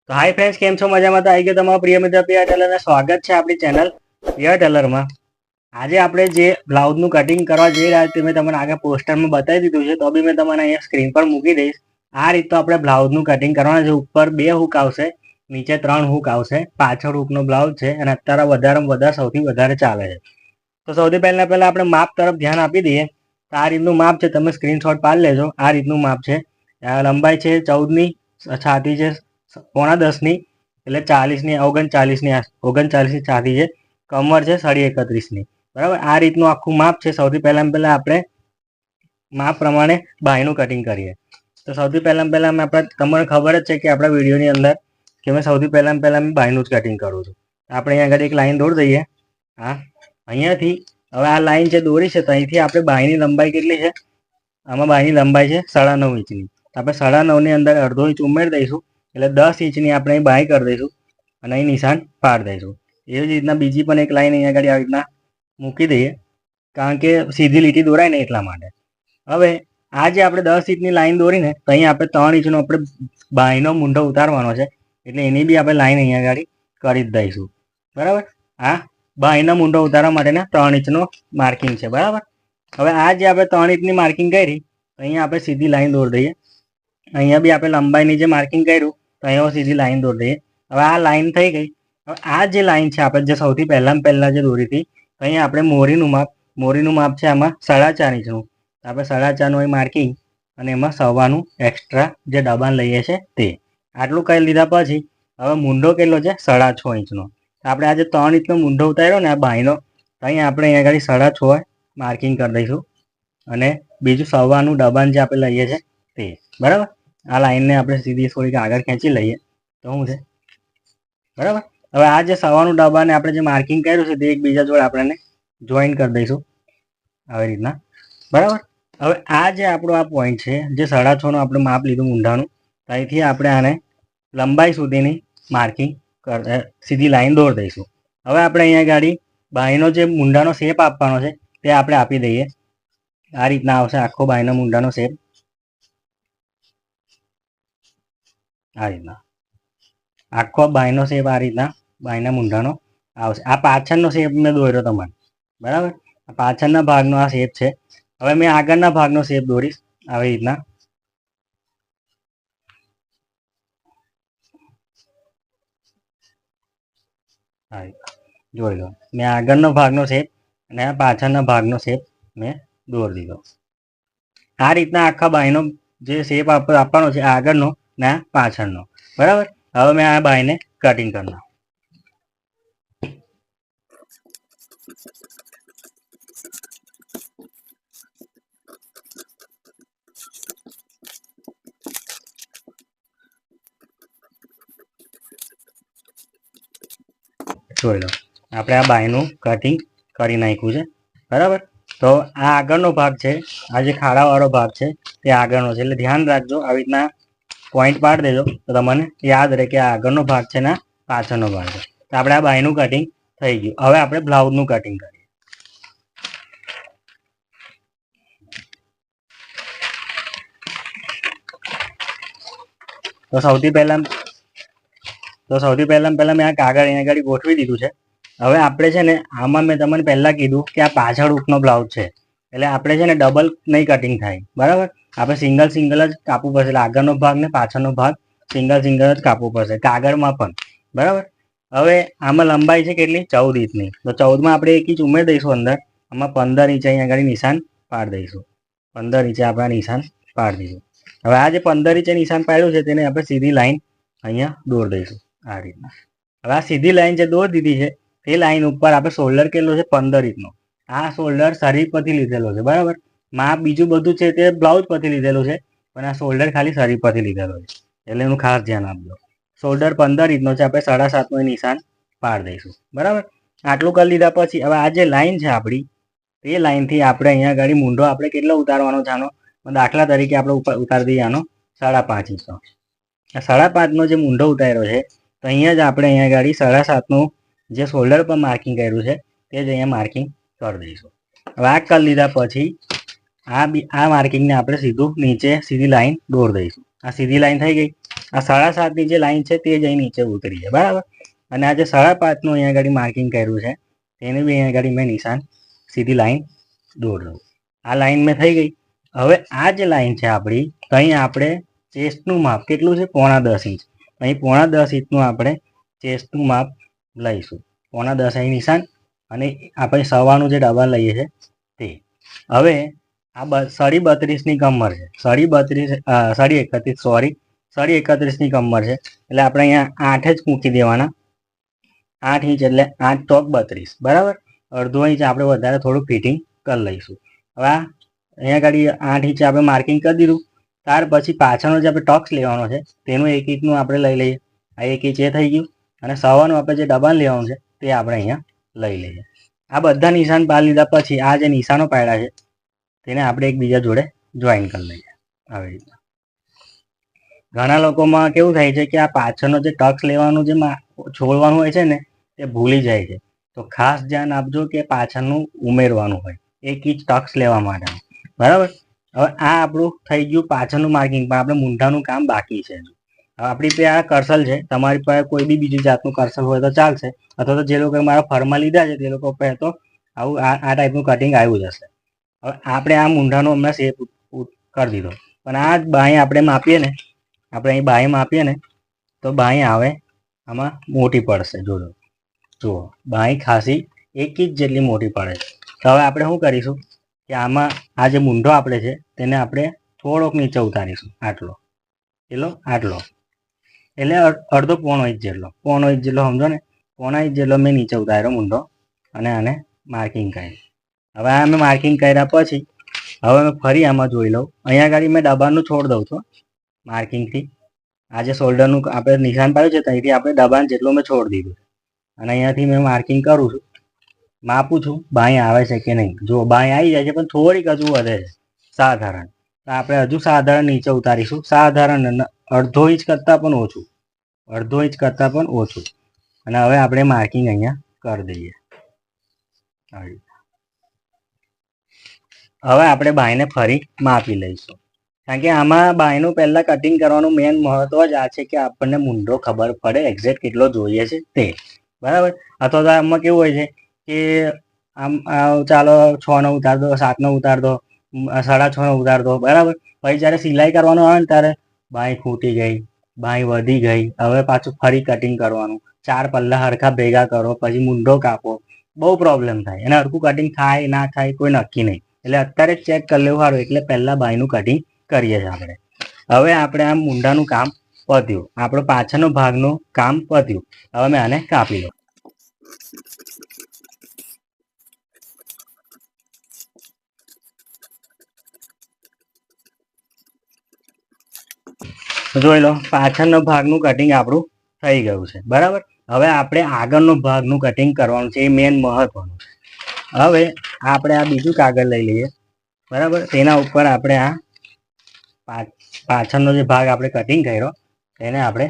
તો hi friends, કેમ છો? મજામાં? તો આવી ગયો તમારો પ્રિય મિત્ર પ્રિયા ટેલરને સ્વાગત છે આપણી ચેનલ પ્રિયા ટેલરમાં. આજે આપણે જે બ્લાઉઝનું કટિંગ કરવા જઈ રહ્યા છીએ, મેં તમને આગળ પોસ્ટરમાં બતાવી દીધું છે, તો બી મેં તમને અહીંયા સ્ક્રીન પર મૂકી દઈશ. આ રીતે આપણે બ્લાઉઝનું કટિંગ કરવાનું છે. ઉપર 2 હૂક આવશે, નીચે 3 હૂક આવશે. પાછળ હૂકનો બ્લાઉઝ છે અને અત્યારે વધારેમાં વધારે સૌથી વધારે ચાલે છે. તો સૌથી પહેલાં આપણે માપ તરફ ધ્યાન આપી દઈએ. તો આ રીતનું માપ છે, તમે સ્ક્રીનશોટ પાડી લેજો. આ રીતનું માપ છે. લંબાઈ છે 14ની, છાતી છે 9.5ની, એટલે 40ની 39ની છાતી છે. કમર છે 31.5ની. બરાબર, આ રીતનું આખું માપ છે. સૌથી પહેલાં આપણે માપ પ્રમાણે બાયનું કટિંગ કરીએ. તો સૌથી પહેલાં આપણે, તમને ખબર જ છે કે આપણા વિડીયોની અંદર કે મેં સૌથી પહેલાં મેં બાયનું જ કટિંગ કરું છું. આપણે અહીંયા આગળ એક લાઈન દોરી દઈએ. હા, અહીંયાથી હવે આ લાઈન જે દોરી છે, તો અહીંથી આપણે બાયની લંબાઈ કેટલી છે? આમાં બાયની લંબાઈ છે 9.5 ઇંચની. આપણે 9.5ની અંદર અડધો ઇંચ ઉમેરી દઈશું, એટલે 10 ઇંચની આપણે બાય કરી દઈશું અને અહીં નિશાન પાડી દઈશું. એવી જ રીતના બીજી પણ એક લાઈન અહીંયા આગળ આવી રીતના મૂકી દઈએ, કારણ કે સીધી લીટી દોરાય ને એટલા માટે. હવે આ જે આપણે 10 ઇંચની લાઈન દોરીને, તો અહીં આપણે 3 ઇંચનો આપણે બાયનો મૂંઢો ઉતારવાનો છે, એટલે એની બી આપણે લાઈન અહીંયા આગળ કરી જ દઈશું. બરાબર, આ બાયનો મૂંઢો ઉતારવા માટેના 3 ઇંચનો માર્કિંગ છે. બરાબર, હવે આ જે આપણે 3 ઇંચની માર્કિંગ કરી, તો અહીંયા આપણે સીધી લાઈન દોરી દઈએ. અહીંયા બી આપણે લંબાઈની જે માર્કિંગ કર્યું, તો અહીંયા સીધી લાઈન દોરી દઈએ. હવે આ લાઈન થઈ ગઈ. હવે આ જે લાઈન છે આપણે જે સૌથી પહેલાં જે દોરી હતી, તો અહીંયા આપણે મોરીનું માપ છે આમાં 4.5 ઇંચનું. આપણે 4.5નું અહીં માર્કિંગ અને એમાં સવાનું એક્સ્ટ્રા જે દબાણ લઈએ છીએ તે આટલું કરી લીધા પછી હવે મૂંઢો કેટલો છે? 6.5 ઇંચનો. આપણે આ જે 3 ઇંચનો મૂંઢો ઉતાર્યો ને આ બાયનો, તો અહીં આપણે અહીંયા આગળ 6.5 માર્કિંગ કરી દઈશું અને બીજું સવાનું દબાણ જે આપણે લઈએ છીએ તે. બરાબર, આ લાઈનને આપણે સીધી થોડીક આગળ ખેંચી લઈએ તો શું છે? બરાબર, હવે આ જે સવાનું દબાણને આપણે જે માર્કિંગ કર્યું છે તે એકબીજા જોડે આપણે જોઈન કરી દઈશું આવી રીતના. બરાબર, હવે આ જે આપણો આ પોઈન્ટ છે, જે 6.5નું આપણે માપ લીધું મૂંઢાનું, ત્યાંથી આપણે આને લંબાઈ સુધીની માર્કિંગ સીધી લાઈન દોરી દઈશું. હવે આપણે અહીંયા ગાડી બાયનો જે મૂંઢાનો શેપ આપવાનો છે તે આપણે આપી દઈએ. આ રીતના આવશે આખો બાયનો મૂંઢાનો શેપ. આ રીતના આખો બાયનો શેપ આ રીતના બાયના મૂંઢાનો આવશે. આ પાછળનો શેપ મેં દોર્યો તમને. બરાબર, આ પાછળના ભાગનો આ શેપ છે. હવે મેં આગળના ભાગનો શેપ દોરીશ આવી રીતના. જોઈ લો, મેં આગળનો ભાગનો શેપ અને આ પાછળના ભાગનો શેપ મેં દોરી દીધો. આ રીતના આખા બાયનો જે શેપ આપવાનો છે આગળનો ને પાછળનો. બરાબર, હવે મેં આ બાયને કટિંગ કરી નાખું. જોઈ લો, આપણે આ બાયનું કટિંગ કરી નાખ્યું છે. બરાબર, તો આ આગળનો ભાગ છે, આ જે ખાડાવાળો ભાગ છે તે આગળનો છે, એટલે ધ્યાન રાખજો. આવી રીતના પોઈન્ટ પાડી દેજો તો તમને યાદ રહે કે આ આગળનો ભાગ છે ને પાછળનો ભાગ છે. તો આપણે આ બાયનું કટિંગ થઈ ગયું. હવે આપણે બ્લાઉઝનું કટિંગ કરીએ. તો સૌથી પહેલાં મેં આ કાગળ અહીંયા આગળ ગોઠવી દીધું છે. હવે આપણે છે ને આમાં મેં તમને પહેલાં કીધું કે આ પાછળ હૂકનો બ્લાઉઝ છે, એટલે આપણે છે ને ડબલ નહીં કટિંગ થાય. બરાબર, આપણે સિંગલ જ કાપવું પડશે. એટલે આગળનો ભાગ ને પાછળનો ભાગ સિંગલ જ કાપવું પડશે, કાગળમાં પણ. બરાબર, હવે આમાં લંબાઈ છે કેટલી? 14 ઇંચની. તો 14માં આપણે 1 ઇંચ ઉમેરી દઈશું અંદર. આમાં 15 ઇંચ અહીંયા આગળ નિશાન પાડી દઈશું. 15 ઇંચે આપણે નિશાન પાડી દઈશું. હવે આ જે 15 ઇંચે નિશાન પાડ્યું છે તેને આપણે સીધી લાઈન અહીંયા દોરી દઈશું આ રીતના. હવે આ સીધી લાઈન જે દોરી દીધી છે તે લાઈન ઉપર આપણે શોલ્ડર કેટલો છે? 15 ઇંચનો. આ શોલ્ડર શરીર પરથી લીધેલો છે. બરાબર, માપ બીજું બધું છે તે બ્લાઉઝ પરથી લીધેલું છે, પણ આ શોલ્ડર ખાલી શરીર પરથી લીધેલો છે, એટલે એનું ખાસ ધ્યાન આપજો. શોલ્ડર 15 ઇંચનો છે, આપણે 7.5નું નિશાન પાડી દઈશું. બરાબર, આટલું કરી લીધા પછી હવે આ જે લાઈન છે આપણી, તે લાઈનથી આપણે અહીંયા આગળ મૂંઢો આપણે કેટલો ઉતારવાનો છે આનો? દાખલા તરીકે આપણે ઉતારી દઈએ આનો 5.5 ઇંચનો. આ 5.5નો જે મૂંઢો ઉતાર્યો છે, તો અહીંયા જ આપણે અહીંયા આગળ 7.5નું જે શોલ્ડર પર માર્કિંગ કર્યું છે તે જ અહીંયા માર્કિંગ કરી દઈશું. હવે આ કરી લીધા પછી આ માર્કિંગને આપણે સીધું નીચે સીધી લાઈન દોરી દઈશું. આ સીધી લાઈન થઈ ગઈ. આ 7.5ની જે લાઈન છે તે જ અહીં નીચે ઉતરી છે, બરાબર. અને આ જે 5.5નું અહીંયા આગળ માર્કિંગ કર્યું છે તેને બી અહીંયા આગળ મેં નિશાન સીધી લાઈન દોર દઉં. આ લાઈન મેં થઈ ગઈ. હવે આ જે લાઈન છે આપણી, અહીં આપણે ચેસ્ટનું માપ કેટલું છે? 10.25 ઇંચ. અહીં 10.25 ઇંચનું આપણે ચેસ્ટનું માપ લઈશું. 10.25 અહીં નિશાન, અને આપણે સવાનું જે ડબલ લઈએ છીએ તે. હવે આ 32.ની કમર છે, 31.ની કમર છે, એટલે આપણે અહીંયા 8 જ મૂકી દેવાના. 8 ઇંચ એટલે 8 ચોક 32, બરાબર. અડધો ઇંચ આપણે વધારે થોડું ફિટિંગ કરી લઈશું. હવે અહીંયા આગળ 8 ઇંચ આપણે માર્કિંગ કરી દીધું. ત્યાર પછી પાછળનો જે આપણે ટોક્સ લેવાનો છે તેનું 1 ઇંચનું આપણે લઈ લઈએ. આ 1 ઇંચ એ થઈ ગયું. અને સવાનું આપણે જે દબાણ લેવાનું છે તે આપણે અહીંયા લઈ લઈએ. આ બધા નિશાન પાડી લીધા પછી આ જે નિશાનો પાડ્યા છે તેને આપણે એકબીજા જોડે જોઈન કરી લઈએ આવી રીતના. ઘણા લોકોમાં કેવું થાય છે કે આ પાછળનો જે ટક્સ લેવાનું જે છોડવાનું હોય છે ને તે ભૂલી જાય છે. તો ખાસ ધ્યાન આપજો કે પાછળનું ઉમેરવાનું હોય 1 ઇંચ ટક્સ લેવા માટે, બરાબર. હવે આ આપણું થઈ ગયું પાછળનું માર્કિંગ, પણ આપણે મૂંઢાનું કામ બાકી છે. હવે આપણી પાસે આ કર્સલ છે, તમારી પાસે કોઈ બી બીજી જાતનું કર્સલ હોય તો ચાલશે, અથવા તો જે લોકો મારા ફરમાં લીધા છે તે લોકો પાસે તો આવું આ ટાઈપનું કટિંગ આવ્યું જશે. હવે આપણે આ મૂંઢાનો હમણાં શેપ કરી દીધો, પણ આ બાંય આપણે માપીએ ને, આપણે અહીં બાંય માપીએ ને તો બાંય આવે આમાં મોટી પડશે. જુઓ બાંય ખાસી 1 ઇંચ જેટલી મોટી પડે છે. તો હવે આપણે શું કરીશું કે આમાં આ જે મૂંઢો આપણે છે તેને આપણે થોડોક નીચે ઉતારીશું. આટલો એટલે અડધો પોણો ઇંચ જેટલો સમજો ને, પોણા ઇંચ જેટલો મેં નીચે ઉતાર્યો મૂંઢો, અને આને માર્કિંગ કરી. હવે આ મેં માર્કિંગ કર્યા પછી હવે મેં ફરી આમાં જોઈ લઉં. અહીંયા આગળ મેં દબાણનું છોડ દઉં છું માર્કિંગથી. આ જે શોલ્ડરનું આપણે નિશાન પાડ્યું છે ત્યાંથી આપણે દબાણ જેટલું મેં છોડ દીધું, અને અહીંયાથી મેં માર્કિંગ કરું છું, માપું છું બાંય આવે છે કે નહીં. જો બાંય આવી જાય છે પણ થોડીક હજુ વધે છે સાધારણ, તો આપણે હજુ સાધારણ નીચે ઉતારીશું. સાધારણ અડધો ઇંચ કરતાં પણ ઓછું. અને હવે આપણે માર્કિંગ અહીંયા કરી દઈએ. હવે આપણે બાંયને ફરી માપી લઈશું, કારણ કે આમાં બાંયનું પહેલાં કટિંગ કરવાનું મેન મહત્વ જ આ છે કે આપણને મૂંઢો ખબર પડે એક્ઝેક્ટ કેટલો જોઈએ છે તે, બરાબર. અથવા તો આમાં કેવું હોય છે કે આમ ચાલો 6નો ઉતાર દો, 7નો ઉતાર દો, 6.5નો ઉતાર દો, બરાબર. પછી જ્યારે સિલાઈ કરવાનું આવે ને ત્યારે બાંય ખૂટી ગઈ, બાંય વધી ગઈ, હવે પાછું ફરી કટિંગ કરવાનું, 4 પલ્લા હરખા ભેગા કરો, પછી મૂંઢો કાપો, બહુ પ્રોબ્લેમ થાય. અને હરખું કટિંગ થાય ના થાય કોઈ નક્કી નહીં. એટલે અત્યારે જ ચેક કરી લેવું સારું. એટલે પહેલાં બાંયનું કટિંગ કરીએ છીએ આપણે. હવે આપણે આ મૂંઢાનું કામ પત્યું, આપણો પાછળનો ભાગનું કામ પત્યું. હવે મેં આને કાપી લઉં. જોઈ લો પાછળનો ભાગનું કટિંગ આપણું થઈ ગયું છે, બરાબર. હવે આપણે આગળનો ભાગનું કટિંગ કરવાનું છે, એ મેન મહત્વનું છે. હવે આપણે આ બીજું કાગળ લઈ લઈએ, બરાબર. તેના ઉપર આપણે આ પાછળનો જે ભાગ આપણે કટિંગ કર્યો તેને આપણે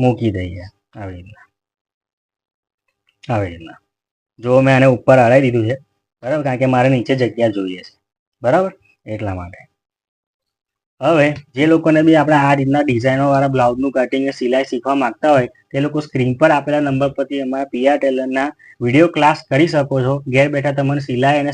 મૂકી દઈએ આવી રીતના. જો મેં આને ઉપર હલાવી દીધું છે, બરાબર, કારણ કે મારે નીચે જગ્યા જોઈએ છે, બરાબર, એટલા માટે. હવે જે લોકોને બી આપણે આ રીતના ડિઝાઇનોવાળા બ્લાઉઝનું કટિંગ સિલાઈ શીખવા માંગતા હોય તે લોકો સ્ક્રીન પર આપેલા નંબર પરથી અમારા PR ટેલરના વિડીયો ક્લાસ કરી શકો છો. ઘેર બેઠા તમને સિલાઈ અને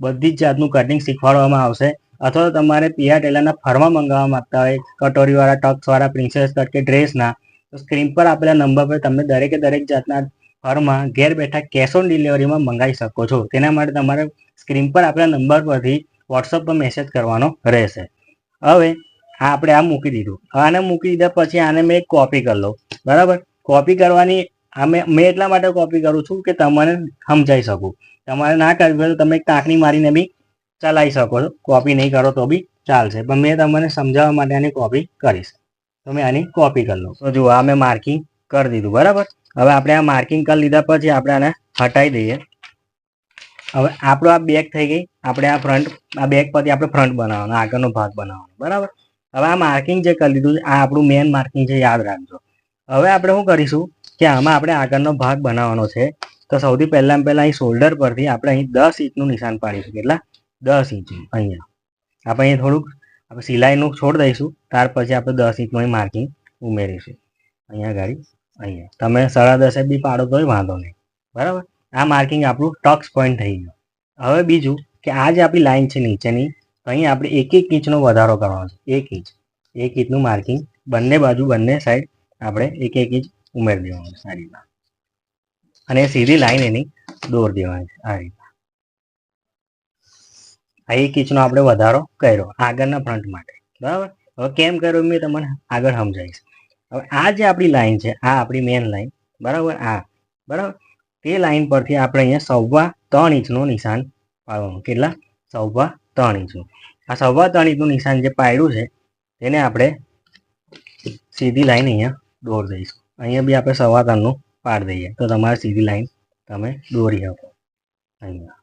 બધી જ જાતનું કટિંગ શીખવાડવામાં આવશે. અથવા તો તમારે PR ટેલરના ફરમાં મંગાવવા માંગતા હોય કટોરીવાળા, ટક્સવાળા, પ્રિન્સેસ કટ કે ડ્રેસના, તો સ્ક્રીન પર આપેલા નંબર પર તમને દરેકે દરેક જાતના ફરમાં ઘેર બેઠા કેશ ઓન ડિલિવરીમાં મંગાવી શકો છો. તેના માટે તમારે સ્ક્રીન પર આપેલા નંબર પરથી વોટ્સઅપ પર મેસેજ કરવાનો રહેશે. હવે આપણે આ મૂકી દીધું. આને મૂકી દીધા પછી આને મેં એક કોપી કરી લઉં, બરાબર. કોપી કરવાની મેં એટલા માટે કોપી કરું છું કે તમારે સમજાઈ શકું. તમારે ના કરવી હોય તો તમે એક ટાંકણી મારીને બી ચલાવી શકો છો, કોપી નહીં કરો તો બી ચાલશે, પણ મેં તમને સમજાવવા માટે આની કોપી કરીશ. તો મેં આની કોપી કરી લઉં. તો જુઓ આ મેં માર્કિંગ કરી દીધું, બરાબર. હવે આપણે આ માર્કિંગ કરી લીધા પછી આપણે આને હટાવી દઈએ. હવે આપણો આ બેક થઈ ગઈ. આપણે આ બેક પરથી આપણે ફ્રન્ટ બનાવવાનો, આગળનો ભાગ બનાવવાનો, બરાબર. હવે આ માર્કિંગ જે કરી લીધું આ આપણું મેન માર્કિંગ છે, યાદ રાખજો. હવે આપણે શું કરીશું કે આમાં આપણે આગળનો ભાગ બનાવવાનો છે. તો સૌથી પહેલાં અહીં શોલ્ડર પરથી આપણે અહીં 10 ઇંચનું નિશાન પાડીશું. કેટલા? 10 ઇંચ. અહીંયા આપણે અહીં થોડુંક આપણે સિલાઈનું છોડ દઈશું, ત્યાર પછી આપણે 10 ઇંચનું માર્કિંગ ઉમેરીશું. અહીંયા ગાડી અહીંયા તમે 10.5 બી પાડો તોય વાંધો નહીં, બરાબર. આ માર્કિંગ આપણું ટક્સ પોઈન્ટ થઈ ગયું. હવે બીજું કે આ જે આપણી લાઈન છે નીચેની, તો અહીં આપણે 1 ઇંચનો વધારો કરવાનો છે. 1 ઇંચનું માર્કિંગ બંને બાજુ બંને સાઈડ આપણે 1 ઇંચ ઉમેરી દેવાનું છે આ રીતના, અને સીધી લાઈન એની દોર દેવાની છે આ રીતના. આ 1 ઇંચનો આપણે વધારો કર્યો આગળના ફ્રન્ટ માટે, બરાબર. હવે કેમ કર્યો મેં તમને આગળ સમજાવીશ. હવે આ જે આપણી લાઈન છે, આ આપણી મેન લાઈન, બરાબર. બરાબર, તે લાઈન પરથી આપણે અહીંયા 3.25 ઇંચનું નિશાન પાડવાનું. કેટલા? 3.25 ઇંચનું. આ 3.25 ઇંચનું નિશાન જે પાડ્યું છે તેને આપણે સીધી લાઈન અહીંયા દોર દઈશું. અહીંયા બી આપણે 3.25નું પાડી દઈએ તો તમારે સીધી લાઈન તમે દોરી શકો. અહીંયા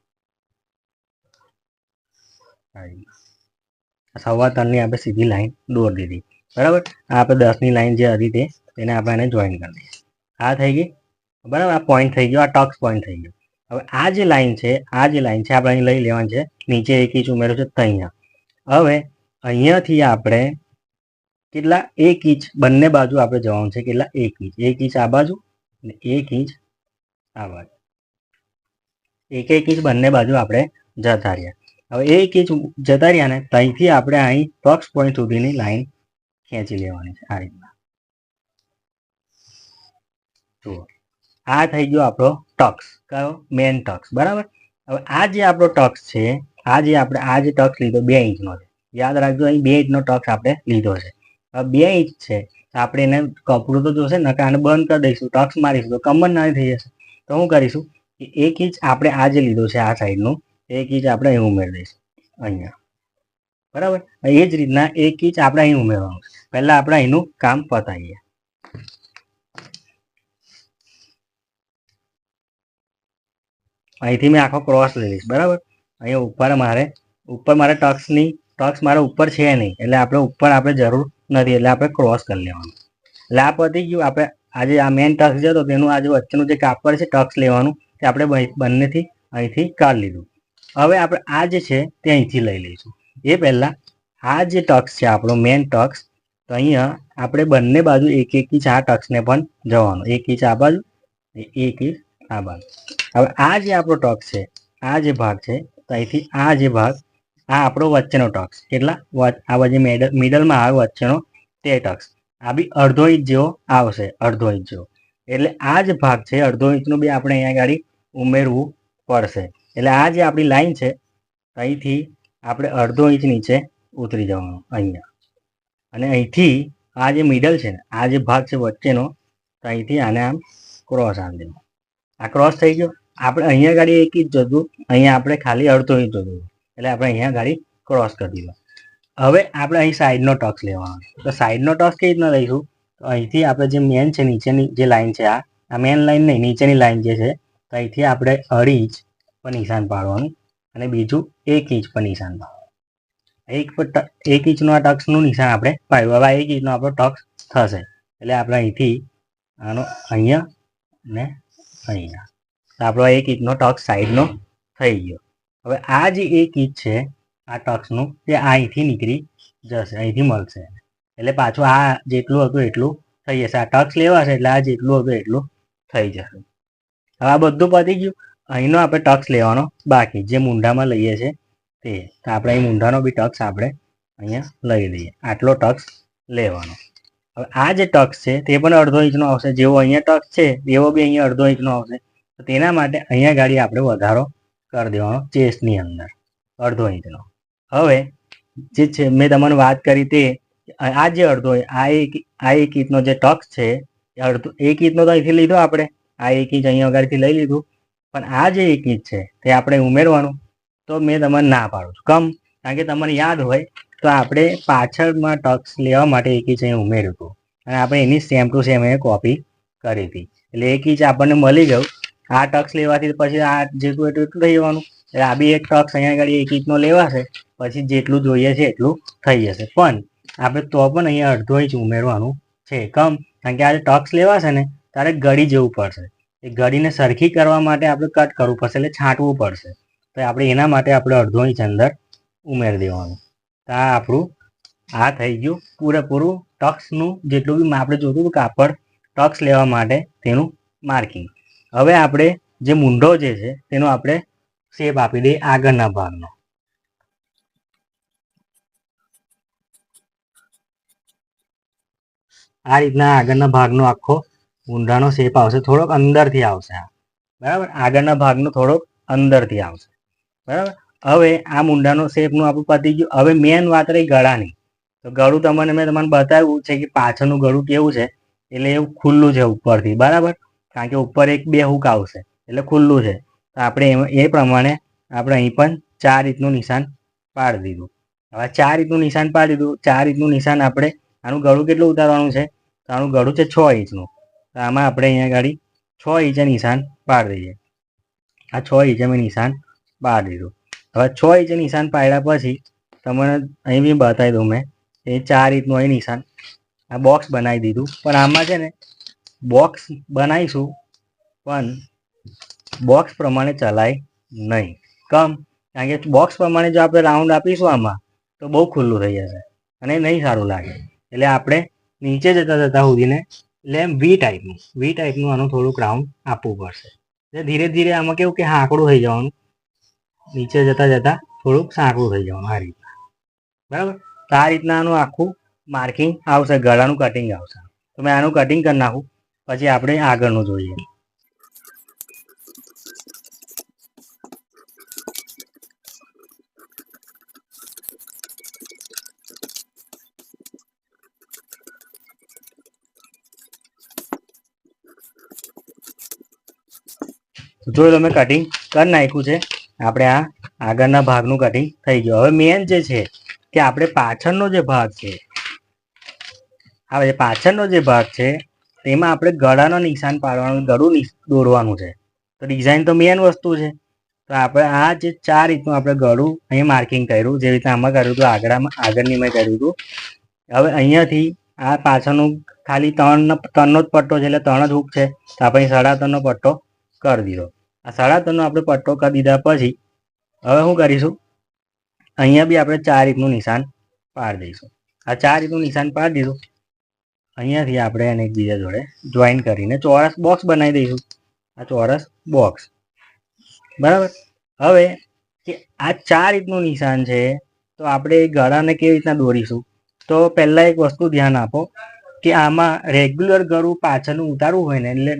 3.25ની આપણે સીધી લાઈન દોર દીધી, બરાબર. આપણે 10ની લાઈન જે હતી તેને આપણે એને જોઈન કરી દઈએ. આ થઈ ગઈ, બરાબર. આ પોઈન્ટ થઈ ગયો, આ ટક્સ પોઈન્ટ થઈ ગયો. હવે આ જે લાઈન છે આપણે અહીં લઈ લેવાની છે. નીચે 1 ઇંચ ઉમેર્યું છે તો અહીંયા. હવે અહીંયાથી આપણે કેટલા 1 ઇંચ બંને બાજુ આપણે જવાનું છે. કેટલા? 1 ઇંચ. 1 ઇંચ આ બાજુ અને 1 ઇંચ આ બાજુ. 1 ઇંચ બંને બાજુ આપણે જતા રહ્યા. હવે 1 ઇંચ જતા રહ્યા ને ત્યાંથી આપણે અહીં ટક્સ પોઈન્ટ સુધીની લાઈન ખેંચી લેવાની છે આ રીતના. જુઓ, આ થઈ ગયો આપણો ટક્સ. કયો? મેન ટક્સ, બરાબર. હવે આ જે આપણો ટક્સ છે, આ જે ટક્સ લીધો 2 ઇંચનો છે. યાદ રાખજો, અહીં 2 ઇંચનો ટક્સ આપણે લીધો છે. હવે 2 ઇંચ છે તો આપણે એને કપડું તો જોશે ને, આને બંધ કરી દઈશું, ટક્સ મારીશું તો કમર ના થઈ જશે. તો શું કરીશું કે 1 ઇંચ આપણે આ જે લીધો છે આ સાઈડનું 1 ઇંચ આપણે અહીં ઉમેરી દઈશું અહીંયા, બરાબર. એ જ રીતના 1 ઇંચ આપણે અહીં ઉમેરવાનું છે. પહેલા આપણે અહીંનું કામ પતાવીએ. અહીંથી મેં આખો ક્રોસ લઈ લઈશ, બરાબર. અહીંયા ઉપર મારે ટક્સ મારે ઉપર છે નહીં, એટલે આપણે ઉપર આપણે જરૂર નથી, એટલે આપણે ક્રોસ કરી લેવાનું. એટલે આ પતી ગયું. આપણે આજે આ મેન ટક્સ છે તો તેનું આજે વચ્ચેનું જે કાપડ છે ટક્સ લેવાનું તે આપણે બંનેથી અહીંથી કાઢી લીધું. હવે આપણે આ જે છે તે અહીંથી લઈ લઈશું. એ પહેલાં આ જે ટક્સ છે આપણો મેન ટક્સ, તો અહીંયા આપણે બંને બાજુ 1 ઇંચ આ ટક્સને પણ જવાનું. 1 ઇંચ આ બાજુ, 1 ઇંચ આ બાજુ. હવે આ જે આપણો ટક્સ છે, આ જે ભાગ છે, તો અહીંથી આ જે ભાગ, આ આપણો વચ્ચેનો ટક્સ. કેટલા? આ બાજુ મિડલમાં આવે વચ્ચેનો તે ટક્સ. આ બી 1/2 ઇંચ જેવો આવશે, 1/2 ઇંચ જેવો. એટલે આ જ ભાગ છે 1/2 ઇંચનું બી આપણે અહીંયા ગાડી ઉમેરવું પડશે. એટલે આ જે આપણી લાઈન છે અહીંથી આપણે 1/2 ઇંચ નીચે ઉતરી જવાનું અહીંયા, અને અહીંથી આ જે મિડલ છે ને, આ જે ભાગ છે વચ્ચેનો, તો અહીંથી આને આમ ક્રોસ આમ દેવું. આ ક્રોસ થઈ ગયો. આપણે અહીંયા ગાડી 1 ઇંચ જતું, અહીંયા આપણે ખાલી 1/2 ઇંચ જતું, એટલે આપણે અહીંયા ગાડી ક્રોસ કરી દીધો. હવે આપણે અહીં સાઈડનો ટક્સ લેવાનો. તો સાઈડનો ટક્સ કેવી રીતના લઈશું? તો અહીંથી આપણે જે મેન છે નીચેની જે લાઈન છે, આ મેન લાઈન નહીં, નીચેની લાઈન જે છે, તો અહીંથી આપણે 2.5 ઇંચ પર નિશાન પાડવાનું, અને બીજું 1 ઇંચ પર નિશાન પાડવાનું. 1 ઇંચનું આ ટક્સનું નિશાન આપણે પાડ્યું. હવે 1 ઇંચનો આપણો ટક્સ થશે, એટલે આપણે અહીંથી આનો અહીંયા ને અહીંયા, તો આપણો 1 ઇંચનો ટક્સ સાઈડનો થઈ ગયો. હવે આ જે 1 ઇંચ છે આ ટક્સનું, તે અહીંથી નીકળી જશે, અહીંથી મળશે. એટલે પાછું આ જેટલું હતું એટલું થઈ જશે. આ ટક્સ લેવાશે એટલે આ જેટલું હતું એટલું થઈ જશે. હવે આ બધું પતી ગયું. અહીંનો આપણે ટક્સ લેવાનો બાકી, જે મૂંઢામાં લઈએ છીએ તે. તો આપણે અહીં મૂંઢાનો બી ટક્સ આપણે અહીંયા લઈ લઈએ. આટલો ટક્સ લેવાનો. હવે આ જે ટક્સ છે તે પણ 1/2 ઇંચનો આવશે. જેવો અહીંયા ટક્સ છે એવો બી અહીંયા 1/2 ઇંચનો આવશે. તો તેના માટે અહીંયા ગાડી આપણે વધારો કરી દેવાનો ચેસ્ટની અંદર 1/2 ઇંચનો. હવે જે છે મેં તમને વાત કરી તે, આ જે 1/2, આ 1 ઇંચનો જે ટક્સ છે, 1 ઇંચનો તો અહીંથી લીધો આપણે, આ 1 ઇંચ અહીંયા આગળથી લઈ લીધું. પણ આ જે 1 ઇંચ છે તે આપણે ઉમેરવાનું. તો મેં તમને ના પાડું છું. કારણ કે તમને યાદ હોય તો આપણે પાછળમાં ટક્સ લેવા માટે 1 ઇંચ અહીં ઉમેર્યું હતું, અને આપણે એની સેમ ટુ સેમ એ કોપી કરી હતી. એટલે 1 ઇંચ આપણને મળી ગયું. આ ટક્સ લેવાથી પછી આ જેટલું એટલું થઈ જવાનું. એટલે આ બી એક ટક્સ અહીંયા આગળ 1 ઇંચનો લેવાશે, પછી જેટલું જોઈએ છે એટલું થઈ જશે. પણ આપણે તો પણ અહીંયા 1/2 ઇંચ ઉમેરવાનું છે. કારણ કે આ ટક્સ લેવાશે ને ત્યારે ગળી જેવું પડશે. એ ગળીને સરખી કરવા માટે આપણે કટ કરવું પડશે, એટલે છાંટવું પડશે. તો આપણે એના માટે આપણે 1/2 ઇંચ અંદર ઉમેરી દેવાનું. તો આ આપણું આ થઈ ગયું પૂરેપૂરું ટક્સનું જેટલું બી આપણે જોતું હતું કાપડ ટક્સ લેવા માટે તેનું માર્કિંગ. હવે આપણે જે મૂંઢો જે છે તેનો આપણે શેપ આપી દઈએ આગળના ભાગનો. આ રીતના આગળના ભાગનો આખો મૂંઢાનો શેપ આવશે, થોડોક અંદરથી આવશે બરાબર. આગળના ભાગનો થોડોક અંદરથી આવશે બરાબર. હવે આ મૂંઢાનો શેપનું આપણું પતી ગયું. હવે મેન વાત રહી ગળાની. તો ગળું મેં તમને બતાવ્યું છે કે પાછળનું ગળું કેવું છે, એટલે એવું ખુલ્લું છે ઉપરથી બરાબર, કારણ કે ઉપર 1-2 હૂક આવશે એટલે ખુલ્લું છે. તો આપણે એ પ્રમાણે આપણે અહીં પણ 4 ઇંચનું નિશાન પાડી દીધું. હવે 4 ઇંચનું નિશાન પાડી દીધું. 4 ઇંચનું નિશાન આપણે આનું ગળું કેટલું ઉતારવાનું છે, તો આનું ગળું છે 6 ઇંચનું. તો આમાં આપણે અહીંયા ગાડી 6 ઇંચે નિશાન પાડી દઈએ. આ 6 ઇંચે મેં નિશાન પાડી દીધું. હવે 6 ઇંચે નિશાન પાડ્યા પછી તમને અહીં બી બતાવી દઉં મેં એ 4 ઇંચનું અહીં નિશાન આ બોક્સ બનાવી દીધું. પણ આમાં છે ને બોક્સ બનાવીશું પણ બોક્સ પ્રમાણે ચલાય નહીં. કારણ કે બોક્સ પ્રમાણે જો આપણે રાઉન્ડ આપીશું આમાં તો બહુ ખુલ્લું થઈ જશે અને નહીં સારું લાગે. એટલે આપણે નીચે જતા સુધીને વી ટાઈપનું આનું થોડુંક રાઉન્ડ આપવું પડશે. એટલે ધીરે ધીરે આમાં કેવું કે સાંકડું થઈ જવાનું, નીચે જતા થોડુંક સાંકડું થઈ જવાનું આ રીતના બરાબર. તો આ રીતના આનું આખું માર્કિંગ આવશે, ગળાનું કટિંગ આવશે. તો મેં આનું કટિંગ કરી નાખું, પછી આપણે આગળનું જોઈએ. જોઈ લો મેં કટિંગ કરી નાખ્યું છે. આપણે આ આગળના ભાગનું કટિંગ થઈ ગયું. હવે મેન જે છે કે આપણે પાછળનો જે ભાગ છે, હવે પાછળનો જે ભાગ છે તેમાં આપણે ગળાનો નિશાન પાડવાનું, ગળું દોરવાનું છે. તો ડિઝાઇન તો મેન વસ્તુ છે. તો આપણે આ જે 4 ઇંચનું આપણે ગળું અહીં માર્કિંગ કર્યું, જે રીતે આમાં કર્યું હતું આગળની મેં કર્યું હતું. હવે અહીંયાથી આ પાછળનું ખાલી 3નો જ પટ્ટો છે, એટલે 3 જ હૂક છે. તો આપણે 3.5નો પટ્ટો કરી દીધો. આ 3.5નો આપણે પટ્ટો કરી દીધા પછી હવે શું કરીશું, અહીંયા બી આપણે 4 ઇંચનું નિશાન પાડી દઈશું. આ 4 ઇંચનું નિશાન પાડી દીધું. અહીંયાથી આપણે એને એકબીજા જોડે જોઈન કરીને ચોરસ બોક્સ બનાવી દઈશું. આ ચોરસ બોક્સ બરાબર. હવે કે આ 4 ઇંચનું નિશાન છે, તો આપણે ગળાને કેવી રીતના દોરીશું, તો પહેલાં એક વસ્તુ ધ્યાન આપો કે આમાં રેગ્યુલર ગળું પાછળનું ઉતારવું હોય ને, એટલે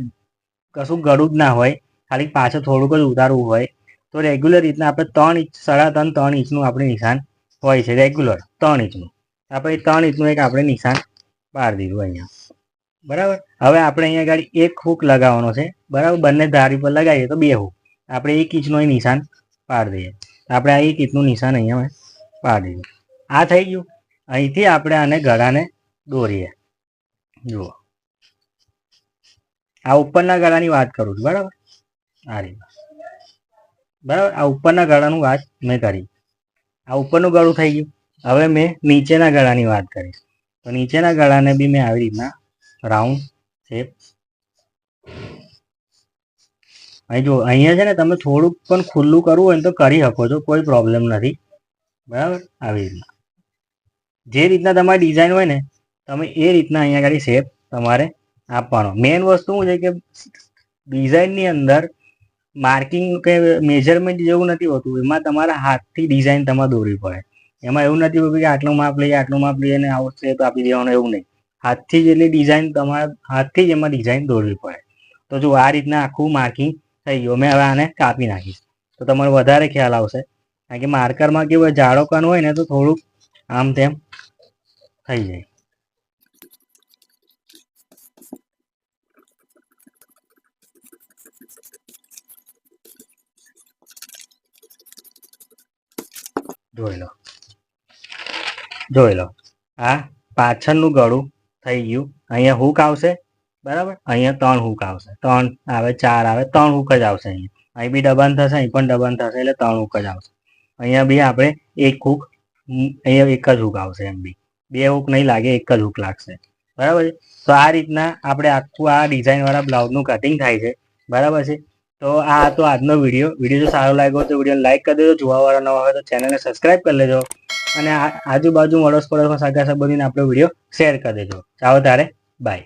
કશું ગળું જ ના હોય, ખાલી પાછળ થોડુંક જ ઉતારવું હોય, તો રેગ્યુલર રીતના આપણે 3 ઇંચ 3.5 ઇંચનું આપણે નિશાન હોય છે રેગ્યુલર 3 ઇંચનું. આપણે 3 ઇંચનું એક આપણે નિશાન પાડી દીધું અહીંયા બરાબર. હવે આપણે અહીંયા આગળ 1 હૂક લગાવવાનો છે બરાબર. બંને ધારી પર લગાવીએ તો 2 હૂક. આપણે 1 ઇંચનું અહીં નિશાન પાડી દઈએ. આપણે આ 1 ઇંચનું નિશાન અહીંયા પાડી દીધું. આ થઈ ગયું. અહીંથી આપણે આને ગળાને દોરીએ. જુઓ, આ ઉપરના ગળાની વાત કરું છું બરાબર. આ રીતે બરાબર. આ ઉપરના ગળાનું વાત મેં કરી. આ ઉપરનું ગળું થઈ ગયું. હવે મેં નીચેના ગળાની વાત કરીશ. તો નીચેના ગળાને બી મેં આવી રીતના રાઉન્ડ શેપ. અહીં જો અહીંયા છે ને તમે થોડુંક પણ ખુલ્લું કરવું હોય ને તો કરી શકો છો, કોઈ પ્રોબ્લેમ નથી બરાબર. આવી રીતના જે રીતના તમારી ડિઝાઇન હોય ને તમે એ રીતના અહીંયા આગળ શેપ તમારે આપવાનો. મેન વસ્તુ શું છે કે ડિઝાઇનની અંદર માર્કિંગ કે મેજરમેન્ટ જેવું નથી હોતું, એમાં તમારા હાથથી ડિઝાઇન તમારે દોરવી પડે. એમાં એવું નથી હોતું કે આટલું માપ લઈએ આટલું માપ લઈએ અને આવો શેપ આપી દેવાનો, એવું નહીં. હાથથી જ એટલી ડિઝાઇન તમારા હાથથી જ એમાં ડિઝાઇન દોરવી પડે. તો જો આ રીતના આખું માર્કિંગ થઈ ગયું. મેં હવે આને કાપી નાખીશ તો તમારે વધારે ખ્યાલ આવશે. કારણ કે માર્કરમાં કેવું હોય, જાડો કણ હોય ને તો થોડુંક આમ તેમ થઈ જાય. જોઈ લો આ પાછળનું ગળું થઈ ગયું. અહીંયા હૂક આવશે બરાબર. અહીંયા 3 હૂક આવશે, 3 આવે 4 આવે, 3 હૂક જ આવશે. અહીં બી દબાણ થશે, અહીં પણ દબાણ થશે, એટલે 3 હૂક જ આવશે. અહીંયા બી આપણે 1 હૂક, અહીંયા 1 જ હૂક આવશે. એમ બી 2 હૂક નહીં લાગે, 1 જ હૂક લાગશે બરાબર છે. તો આ રીતના આપણે આખું આ ડિઝાઇનવાળા બ્લાઉઝનું કટિંગ થાય છે બરાબર છે. તો આ હતો આજનો વિડીયો. વિડીયો જો સારો લાગ્યો તો વિડીયોને લાઈક કરી દેજો. જોવાવાળા નવા હોય તો ચેનલને સબસ્ક્રાઈબ કરી લેજો. અને આજુબાજુ અડોસ પડોશમાં સગા સંબંધીને આપણો વિડીયો શેર કરી દેજો. ચાલો તારે બાય.